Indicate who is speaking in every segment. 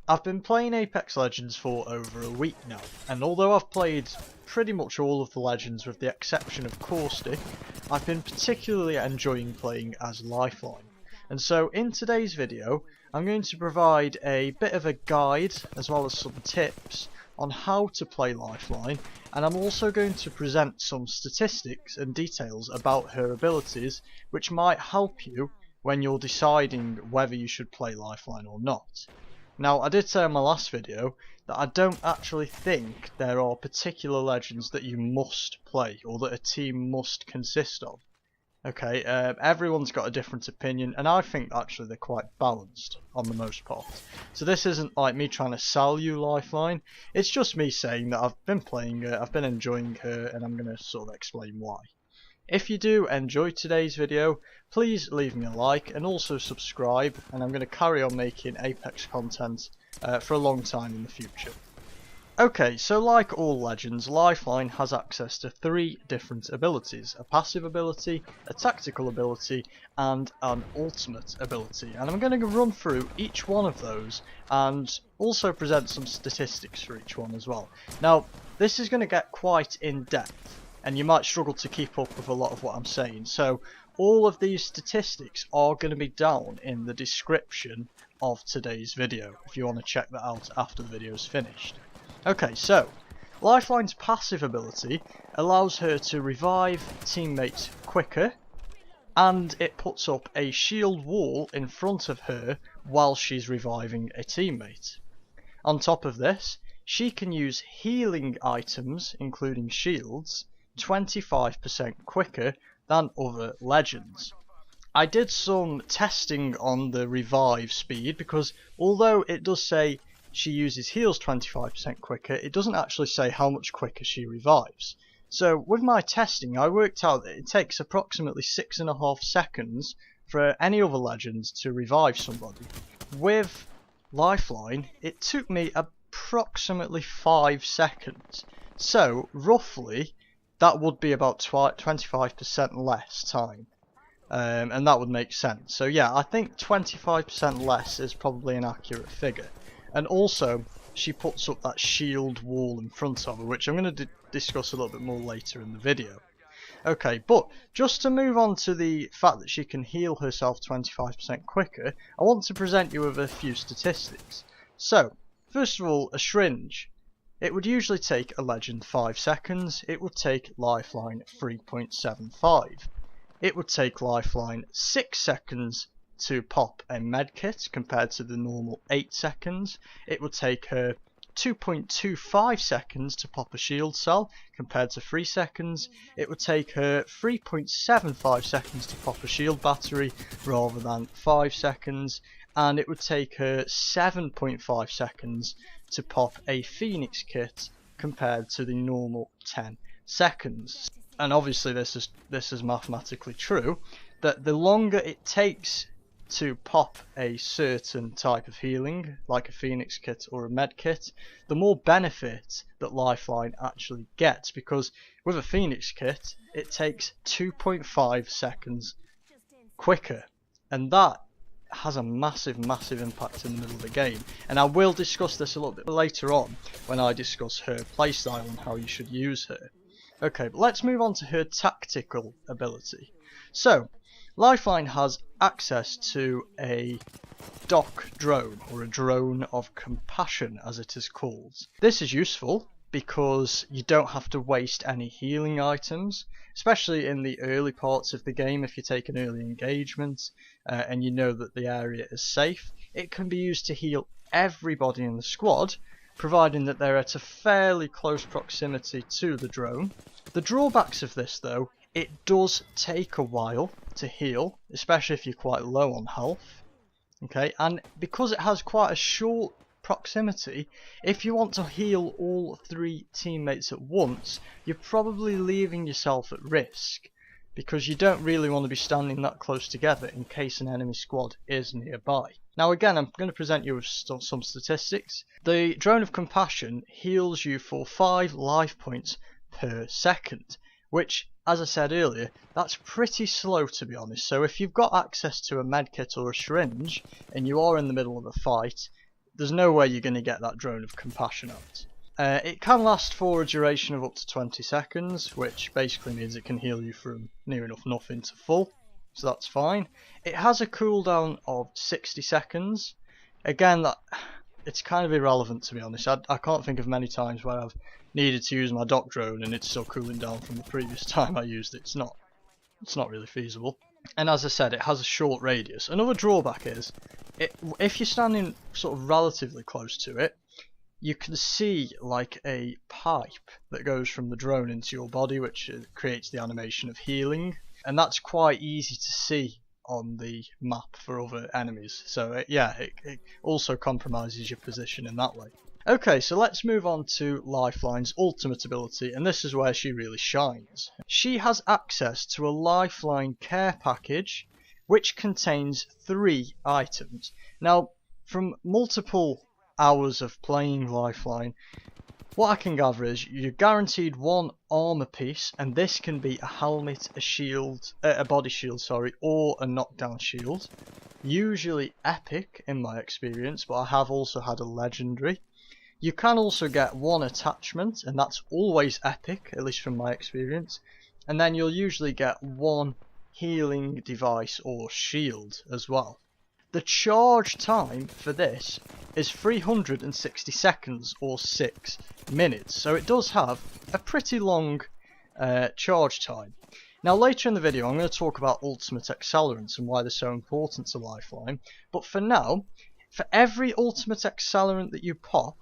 Speaker 1: I've been playing Apex Legends for over a week now, and although I've played pretty much all of the Legends with the exception of Caustic, I've been particularly enjoying playing as Lifeline. And so in today's video, I'm going to provide a bit of a guide as well as some tips on how to play Lifeline, and I'm also going to present some statistics and details about her abilities which might help you when you're deciding whether you should play Lifeline or not. Now, I did say in my last video that I don't actually think there are particular legends that you must play or that a team must consist of. Okay, everyone's got a different opinion, and I think actually they're quite balanced on the most part. So this isn't like me trying to sell you Lifeline, it's just me saying that I've been playing her, I've been enjoying her, and I'm going to sort of explain why. If you do enjoy today's video, please leave me a like and also subscribe, and I'm going to carry on making Apex content for a long time in the future. Okay, so like all legends, Lifeline has access to 3 different abilities: a passive ability, a tactical ability, and an ultimate ability. And I'm going to run through each one of those and also present some statistics for each one as well. Now, this is going to get quite in depth, and you might struggle to keep up with a lot of what I'm saying. So all of these statistics are going to be down in the description of today's video if you want to check that out after the video is finished. Okay, so Lifeline's passive ability allows her to revive teammates quicker, and it puts up a shield wall in front of her while she's reviving a teammate. On top of this, she can use healing items, including shields, 25% quicker than other legends. I did some testing on the revive speed because although it does say she uses heals 25% quicker, it doesn't actually say how much quicker she revives. So with my testing, I worked out that it takes approximately 6.5 seconds for any other legends to revive somebody. With Lifeline, it took me approximately 5 seconds. So roughly that would be about 25% less time, and that would make sense. So yeah, I think 25% less is probably an accurate figure. And also, she puts up that shield wall in front of her, which I'm going to discuss a little bit more later in the video. Okay, but just to move on to the fact that she can heal herself 25% quicker, I want to present you with a few statistics. So, first of all, a Syringe. It would usually take a legend 5 seconds, it would take Lifeline 3.75. It would take Lifeline 6 seconds to pop a Medkit compared to the normal 8 seconds. It would take her 2.25 seconds to pop a shield cell compared to 3 seconds. It would take her 3.75 seconds to pop a shield battery rather than 5 seconds. And it would take her 7.5 seconds to pop a Phoenix kit compared to the normal 10 seconds. And obviously this is mathematically true, that the longer it takes to pop a certain type of healing, like a Phoenix kit or a med kit, the more benefit that Lifeline actually gets, because with a Phoenix kit it takes 2.5 seconds quicker, and that has a massive impact in the middle of the game. And I will discuss this a little bit later on when I discuss her playstyle and how you should use her. Okay, but let's move on to her tactical ability. So Lifeline has access to a dock drone, or a drone of compassion as it is called. This is useful because you don't have to waste any healing items, especially in the early parts of the game. If you take an early engagement and you know that the area is safe, it can be used to heal everybody in the squad, providing that they're at a fairly close proximity to the drone. The drawbacks of this though, it does take a while to heal, especially if you're quite low on health. Okay, and because it has quite a short proximity, if you want to heal all 3 teammates at once, you're probably leaving yourself at risk, because you don't really want to be standing that close together in case an enemy squad is nearby. Now again, I'm going to present you with some statistics. The Drone of Compassion heals you for 5 life points per second, which, as I said earlier, that's pretty slow to be honest. So if you've got access to a medkit or a syringe and you are in the middle of a fight, there's no way you're going to get that Drone of Compassion out. It can last for a duration of up to 20 seconds, which basically means it can heal you from near enough nothing to full, so that's fine. It has a cooldown of 60 seconds. Again, it's kind of irrelevant, to be honest. I can't think of many times where I've needed to use my dock drone and it's still cooling down from the previous time I used it. It's not really feasible. And as I said, it has a short radius. Another drawback is, if you're standing sort of relatively close to it, you can see like a pipe that goes from the drone into your body, which creates the animation of healing, and that's quite easy to see on the map for other enemies. So yeah, it also compromises your position in that way. Okay, so let's move on to Lifeline's ultimate ability, and this is where she really shines. She has access to a Lifeline care package which contains 3 items. Now, from multiple hours of playing Lifeline, what I can gather is you're guaranteed 1 armor piece, and this can be a helmet, a shield, a body shield, sorry, or a knockdown shield. Usually epic in my experience, but I have also had a legendary. You can also get 1 attachment, and that's always epic, at least from my experience. And then you'll usually get 1 healing device or shield as well. The charge time for this is 360 seconds or 6 minutes, so it does have a pretty long charge time. Now later in the video I'm going to talk about ultimate accelerants and why they're so important to Lifeline, but for now, for every ultimate accelerant that you pop,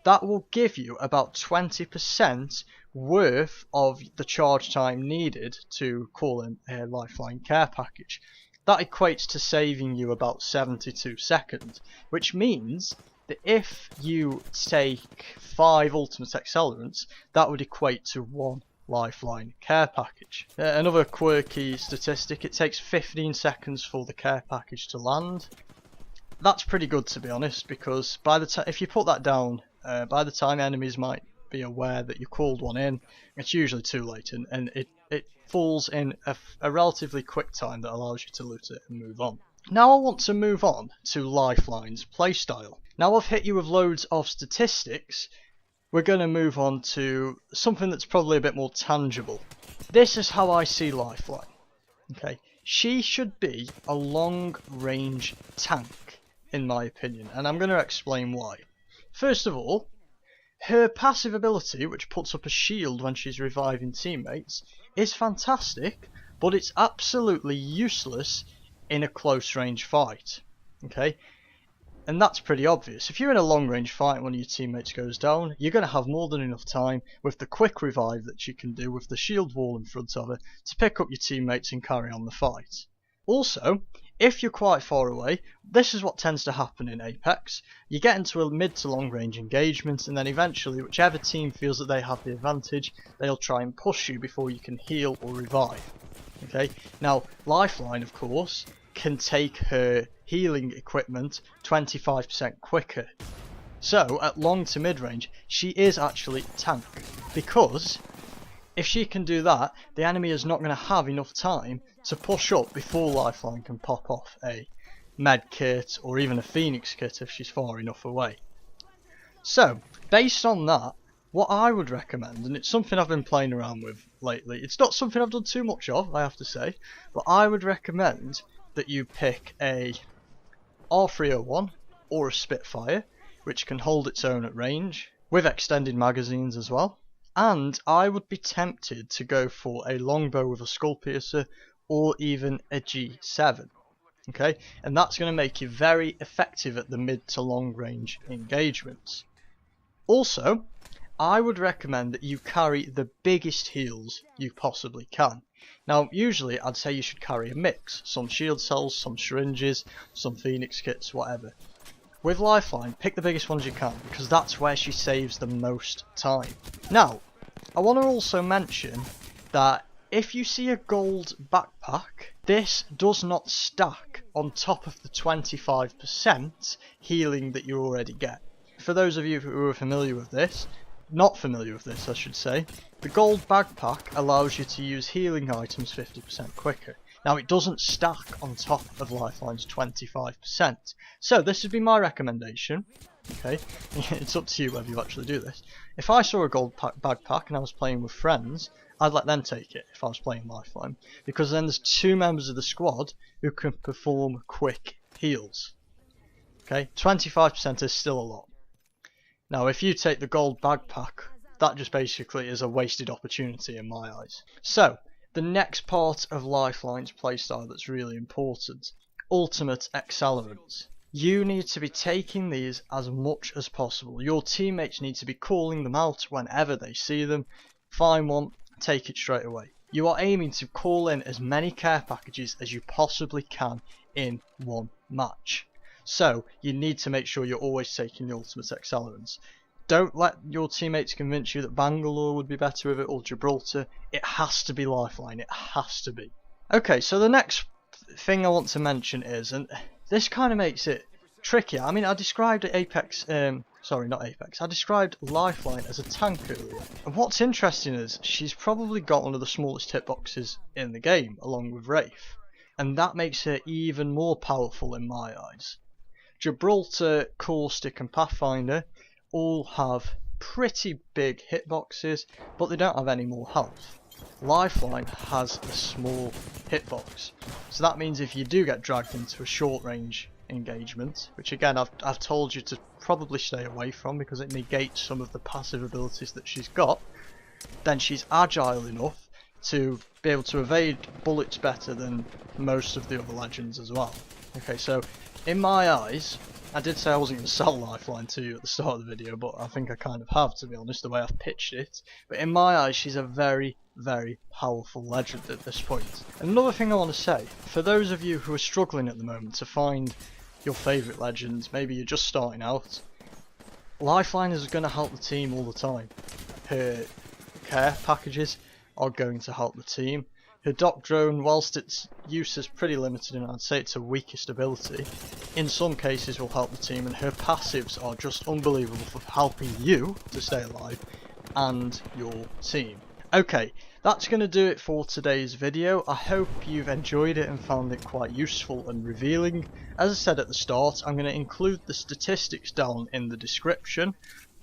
Speaker 1: that will give you about 20% worth of the charge time needed to call in a Lifeline care package. That equates to saving you about 72 seconds, which means that if you take 5 ultimate accelerants, that would equate to 1 Lifeline care package. Another quirky statistic, it takes 15 seconds for the care package to land. That's pretty good, to be honest, because by the time, if you put that down, by the time enemies might be aware that you called one in, it's usually too late, and it falls in a relatively quick time that allows you to loot it and move on. Now I want to move on to Lifeline's playstyle. Now I've hit you with loads of statistics, we're going to move on to something that's probably a bit more tangible. This is how I see Lifeline. Okay, she should be a long range tank in my opinion, and I'm going to explain why. First of all, her passive ability, which puts up a shield when she's reviving teammates, is fantastic, but it's absolutely useless in a close range fight. Okay, and that's pretty obvious. If you're in a long range fight and one of your teammates goes down, you're going to have more than enough time with the quick revive that you can do with the shield wall in front of her to pick up your teammates and carry on the fight. Also, if you're quite far away, this is what tends to happen in Apex. You get into a mid to long range engagement, and then eventually whichever team feels that they have the advantage, they'll try and push you before you can heal or revive. Okay, now Lifeline of course can take her healing equipment 25% quicker. So at long to mid range she is actually tank, because if she can do that, the enemy is not going to have enough time to push up before Lifeline can pop off a Medkit or even a Phoenix kit if she's far enough away. So, based on that, what I would recommend, and it's something I've been playing around with lately, it's not something I've done too much of, I have to say, but I would recommend that you pick a R301 or a Spitfire, which can hold its own at range, with extended magazines as well. And I would be tempted to go for a longbow with a skull piercer or even a G7. Okay, and that's going to make you very effective at the mid to long range engagements. Also, I would recommend that you carry the biggest heals you possibly can. Now, usually I'd say you should carry a mix, some shield cells, some syringes, some Phoenix kits, whatever. With Lifeline, pick the biggest ones you can, because that's where she saves the most time. Now, I want to also mention that if you see a gold backpack, this does not stack on top of the 25% healing that you already get. For those of you who are familiar with this, not familiar with this I should say, the gold backpack allows you to use healing items 50% quicker. Now it doesn't stack on top of Lifeline's 25%. So this would be my recommendation. Okay, it's up to you whether you actually do this. If I saw a gold backpack and I was playing with friends, I'd let them take it if I was playing Lifeline, because then there's 2 members of the squad who can perform quick heals. Okay, 25% is still a lot. Now if you take the gold backpack, that just basically is a wasted opportunity in my eyes. So, the next part of Lifeline's playstyle that's really important, ultimate accelerants. You need to be taking these as much as possible. Your teammates need to be calling them out whenever they see them. Find one, take it straight away. You are aiming to call in as many care packages as you possibly can in one match. So you need to make sure you're always taking the ultimate accelerants. Don't let your teammates convince you that Bangalore would be better with it or Gibraltar. It has to be Lifeline, it has to be. Okay, so the next thing I want to mention is, and this kind of makes it tricky. I mean, I described Apex, sorry, not Apex. I described Lifeline as a tank earlier. And what's interesting is she's probably got one of the smallest hitboxes in the game, along with Wraith. And that makes her even more powerful in my eyes. Gibraltar, Caustic and Pathfinder all have pretty big hitboxes, but they don't have any more health. Lifeline has a small hitbox, so that means if you do get dragged into a short range engagement, which again I've told you to probably stay away from because it negates some of the passive abilities that she's got, then she's agile enough to be able to evade bullets better than most of the other legends as well. Okay, so in my eyes, I did say I wasn't going to sell Lifeline to you at the start of the video, but I think I kind of have, to be honest, the way I've pitched it. But in my eyes, she's a very, very powerful legend at this point. Another thing I want to say, for those of you who are struggling at the moment to find your favourite legends, maybe you're just starting out, Lifeline is going to help the team all the time. Her care packages are going to help the team. Her Dock Drone, whilst its use is pretty limited and I'd say it's her weakest ability, in some cases will help the team, and her passives are just unbelievable for helping you to stay alive and your team. Okay, that's going to do it for today's video. I hope you've enjoyed it and found it quite useful and revealing. As I said at the start, I'm going to include the statistics down in the description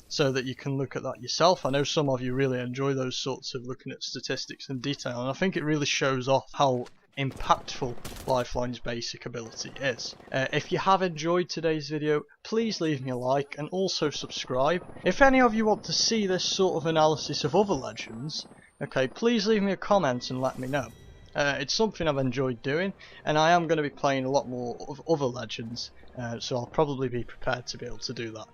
Speaker 1: so that you can look at that yourself. I know some of you really enjoy those sorts of looking at statistics in detail, and I think it really shows off how impactful Lifeline's basic ability is. If you have enjoyed today's video, please leave me a like and also subscribe. If any of you want to see this sort of analysis of other legends, okay, please leave me a comment and let me know. It's something I've enjoyed doing, and I am going to be playing a lot more of other legends, so I'll probably be prepared to be able to do that.